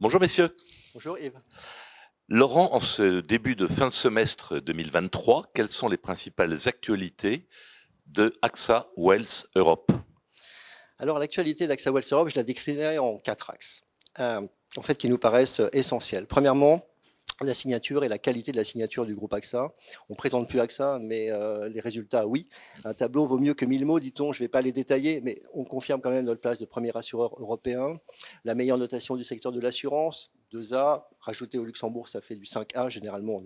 Bonjour messieurs. Bonjour Yves. Laurent, en ce début de fin de semestre 2023, quelles sont les principales actualités de AXA Wealth Europe? Alors l'actualité d'AXA Wealth Europe, je la déclinerai en 4 axes, en fait, qui nous paraissent essentiels. Premièrement, la signature et la qualité de la signature du groupe AXA. On ne présente plus AXA, mais les résultats, oui. Un tableau vaut mieux que 1000 mots, dit-on. Je ne vais pas les détailler, mais on confirme quand même notre place de premier assureur européen. La meilleure notation du secteur de l'assurance, 2A. Rajouté au Luxembourg, ça fait du 5A. Généralement,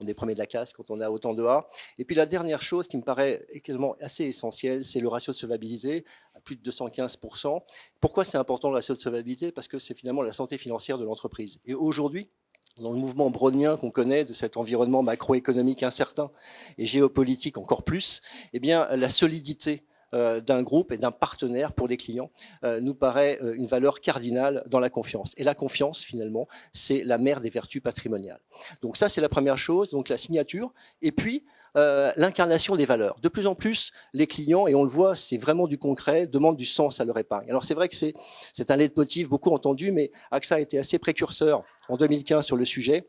on est premier de la classe quand on a autant de A. Et puis la dernière chose qui me paraît également assez essentielle, c'est le ratio de solvabilité à plus de 215%. Pourquoi c'est important le ratio de solvabilité? Parce que c'est finalement la santé financière de l'entreprise. Et aujourd'hui, dans le mouvement brownien qu'on connaît, de cet environnement macroéconomique incertain et géopolitique encore plus, eh bien, la solidité d'un groupe et d'un partenaire pour les clients nous paraît une valeur cardinale dans la confiance. Et la confiance, finalement, c'est la mère des vertus patrimoniales. Donc ça, c'est la première chose, donc la signature. Et puis, l'incarnation des valeurs. De plus en plus, les clients, et on le voit, c'est vraiment du concret, demandent du sens à leur épargne. Alors c'est vrai que c'est un leitmotiv beaucoup entendu, mais AXA a été assez précurseur en 2015 sur le sujet.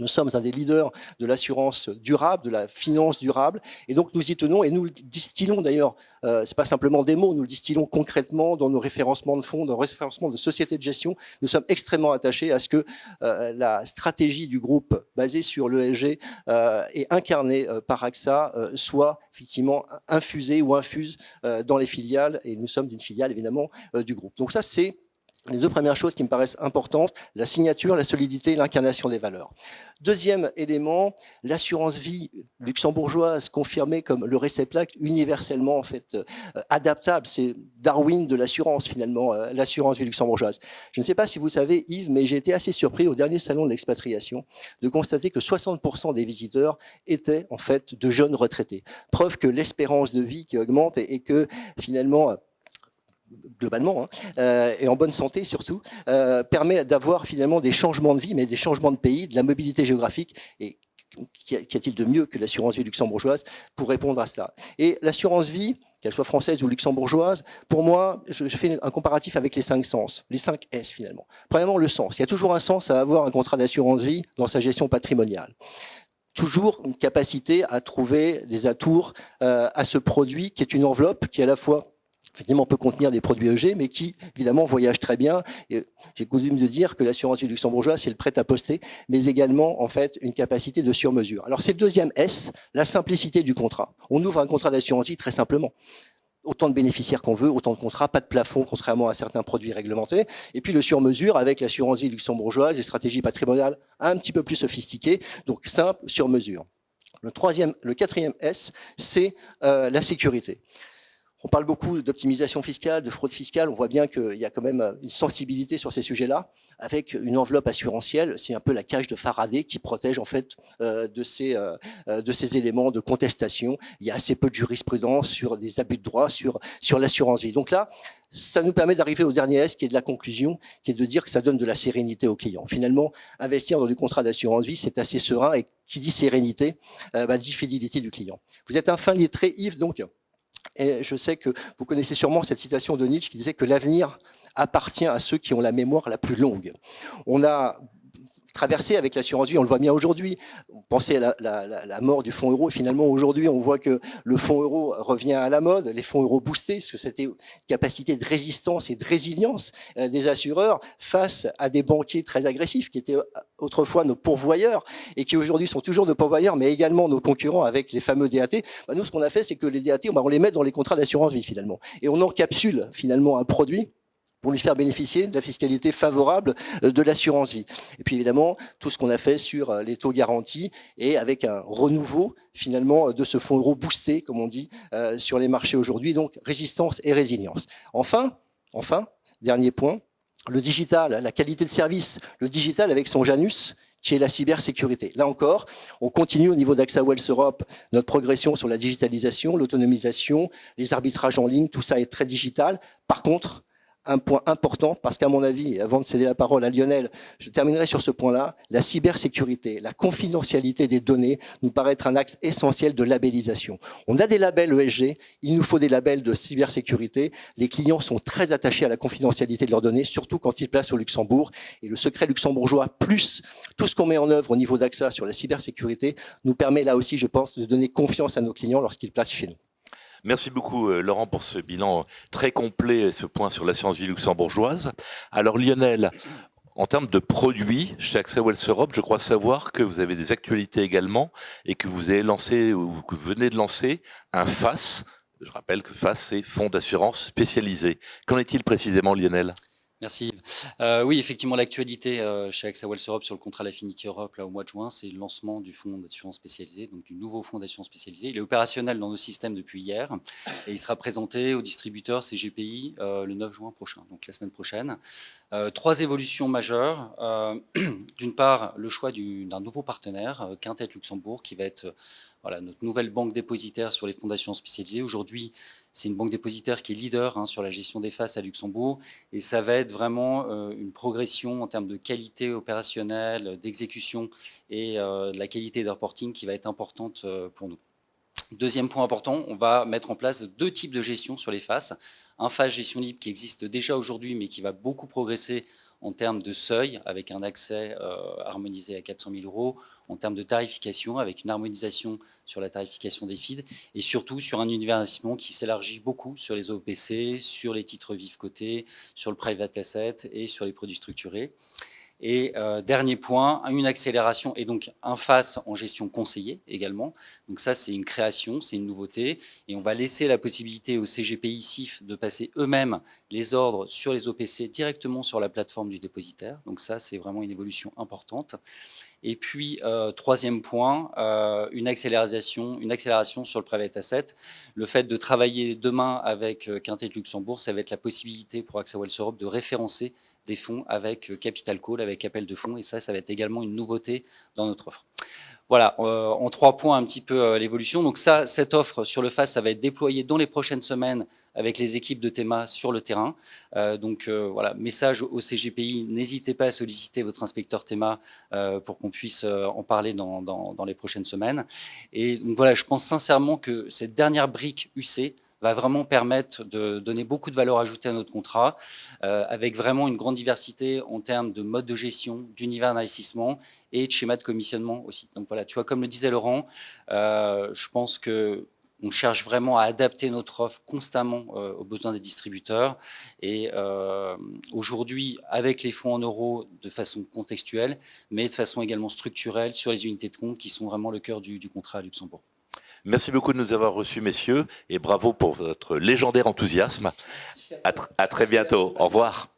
Nous sommes un des leaders de l'assurance durable, de la finance durable, et donc nous y tenons et nous le distillons d'ailleurs. C'est pas simplement des mots, nous le distillons concrètement dans nos référencements de fonds, dans nos référencements de sociétés de gestion. Nous sommes extrêmement attachés à ce que la stratégie du groupe basée sur l'ESG et incarnée par AXA soit effectivement infusée ou infuse dans les filiales, et nous sommes d'une filiale évidemment du groupe. Donc ça, c'est les deux premières choses qui me paraissent importantes, la signature, la solidité et l'incarnation des valeurs. Deuxième élément, l'assurance vie luxembourgeoise confirmée comme le réceptacle universellement en fait adaptable. C'est Darwin de l'assurance finalement, l'assurance vie luxembourgeoise. Je ne sais pas si vous savez Yves, mais j'ai été assez surpris au dernier salon de l'expatriation de constater que 60% des visiteurs étaient en fait de jeunes retraités. Preuve que l'espérance de vie qui augmente et que finalement globalement, et en bonne santé surtout, permet d'avoir finalement des changements de vie, mais des changements de pays, de la mobilité géographique. Et qu'y a-t-il de mieux que l'assurance vie luxembourgeoise pour répondre à cela? Et l'assurance vie, qu'elle soit française ou luxembourgeoise, pour moi, je fais un comparatif avec les 5 sens, les 5 S finalement. Premièrement, le sens. Il y a toujours un sens à avoir un contrat d'assurance vie dans sa gestion patrimoniale. Toujours une capacité à trouver des atours à ce produit qui est une enveloppe qui est à la fois effectivement, peut contenir des produits EG, mais qui, évidemment, voyagent très bien. J'ai coutume de dire que l'assurance vie luxembourgeoise, c'est le prêt-à-poster, mais également, en fait, une capacité de sur-mesure. Alors, c'est le deuxième S, la simplicité du contrat. On ouvre un contrat d'assurance vie très simplement. Autant de bénéficiaires qu'on veut, autant de contrats, pas de plafond, contrairement à certains produits réglementés. Et puis le sur-mesure avec l'assurance vie luxembourgeoise, des stratégies patrimoniales un petit peu plus sophistiquées, donc simple, sur-mesure. Le quatrième S, c'est la sécurité. On parle beaucoup d'optimisation fiscale, de fraude fiscale. On voit bien qu'il y a quand même une sensibilité sur ces sujets-là, avec une enveloppe assurantielle. C'est un peu la cage de Faraday qui protège en fait de ces éléments de contestation. Il y a assez peu de jurisprudence sur des abus de droit sur l'assurance vie. Donc là, ça nous permet d'arriver au dernier S, qui est de la conclusion, qui est de dire que ça donne de la sérénité aux clients. Finalement, investir dans du contrat d'assurance vie, c'est assez serein. Et qui dit sérénité, dit fidélité du client. Vous êtes un fin lettré, Yves, donc. Et je sais que vous connaissez sûrement cette citation de Nietzsche qui disait que l'avenir appartient à ceux qui ont la mémoire la plus longue. On a traversé avec l'assurance vie, on le voit bien aujourd'hui. On pensait à la mort du fonds euro et finalement aujourd'hui on voit que le fonds euro revient à la mode, les fonds euro boostés, parce que c'était une capacité de résistance et de résilience des assureurs face à des banquiers très agressifs qui étaient autrefois nos pourvoyeurs et qui aujourd'hui sont toujours nos pourvoyeurs mais également nos concurrents avec les fameux DAT. Nous ce qu'on a fait c'est que les DAT on les met dans les contrats d'assurance vie finalement et on encapsule finalement un produit pour lui faire bénéficier de la fiscalité favorable de l'assurance vie. Et puis évidemment, tout ce qu'on a fait sur les taux garantis et avec un renouveau finalement de ce fonds euro boosté, comme on dit, sur les marchés aujourd'hui, donc résistance et résilience. Enfin, dernier point, le digital, la qualité de service, le digital avec son Janus, qui est la cybersécurité. Là encore, on continue au niveau d'AXA Wealth Europe notre progression sur la digitalisation, l'autonomisation, les arbitrages en ligne, tout ça est très digital. Par contre, un point important, parce qu'à mon avis, avant de céder la parole à Lionel, je terminerai sur ce point-là, la cybersécurité, la confidentialité des données nous paraît être un axe essentiel de labellisation. On a des labels ESG, il nous faut des labels de cybersécurité. Les clients sont très attachés à la confidentialité de leurs données, surtout quand ils placent au Luxembourg. Et le secret luxembourgeois, plus tout ce qu'on met en œuvre au niveau d'AXA sur la cybersécurité, nous permet là aussi, je pense, de donner confiance à nos clients lorsqu'ils placent chez nous. Merci beaucoup, Laurent, pour ce bilan très complet et ce point sur l'assurance vie luxembourgeoise. Alors, Lionel, en termes de produits, chez AXA Wealth Europe, je crois savoir que vous avez des actualités également et que vous avez lancé ou que vous venez de lancer un FAS. Je rappelle que FAS, c'est Fonds d'assurance spécialisé. Qu'en est-il précisément, Lionel ? Merci. Oui, effectivement, l'actualité chez AXA Wealth Europe sur le contrat L'Affinity Europe, là, au mois de juin, c'est le lancement du fonds d'assurance spécialisé, donc du nouveau fonds d'assurance spécialisé. Il est opérationnel dans nos systèmes depuis hier et il sera présenté aux distributeurs CGPI le 9 juin prochain, donc la semaine prochaine. 3 évolutions majeures. D'une part, le choix d'un nouveau partenaire, Quintet Luxembourg, qui va être voilà, notre nouvelle banque dépositaire sur les fondations spécialisées. Aujourd'hui, c'est une banque dépositaire qui est leader sur la gestion des FAS à Luxembourg et ça va être vraiment une progression en termes de qualité opérationnelle, d'exécution et de la qualité de reporting qui va être importante pour nous. Deuxième point important, on va mettre en place 2 types de gestion sur les FAS. Un FAS gestion libre qui existe déjà aujourd'hui mais qui va beaucoup progresser en termes de seuil, avec un accès harmonisé à 400 000 €, en termes de tarification, avec une harmonisation sur la tarification des FID, et surtout sur un univers d'investissement qui s'élargit beaucoup sur les OPC, sur les titres vifs cotés, sur le private asset et sur les produits structurés. Et dernier point, une accélération et donc un FAS en gestion conseillée également. Donc ça, c'est une création, c'est une nouveauté. Et on va laisser la possibilité aux CGPI CIF de passer eux-mêmes les ordres sur les OPC directement sur la plateforme du dépositaire. Donc ça, c'est vraiment une évolution importante. Et puis, troisième point, une accélération sur le private asset. Le fait de travailler demain avec Quintet Luxembourg, ça va être la possibilité pour AXA Wealth Europe de référencer des fonds avec capital call, avec appel de fonds. Et ça va être également une nouveauté dans notre offre. Voilà, en 3 points un petit peu l'évolution. Donc ça, cette offre sur le FAS, ça va être déployé dans les prochaines semaines avec les équipes de Théma sur le terrain. Voilà, message au CGPI, n'hésitez pas à solliciter votre inspecteur Théma pour qu'on puisse en parler dans les prochaines semaines. Et donc voilà, je pense sincèrement que cette dernière brique UC va vraiment permettre de donner beaucoup de valeur ajoutée à notre contrat, avec vraiment une grande diversité en termes de mode de gestion, d'univers d'investissement et de schéma de commissionnement aussi. Donc voilà, tu vois, comme le disait Laurent, je pense qu'on cherche vraiment à adapter notre offre constamment aux besoins des distributeurs. Et aujourd'hui, avec les fonds en euros de façon contextuelle, mais de façon également structurelle sur les unités de compte qui sont vraiment le cœur du contrat à Luxembourg. Merci beaucoup de nous avoir reçus, messieurs, et bravo pour votre légendaire enthousiasme. À très bientôt. Au revoir.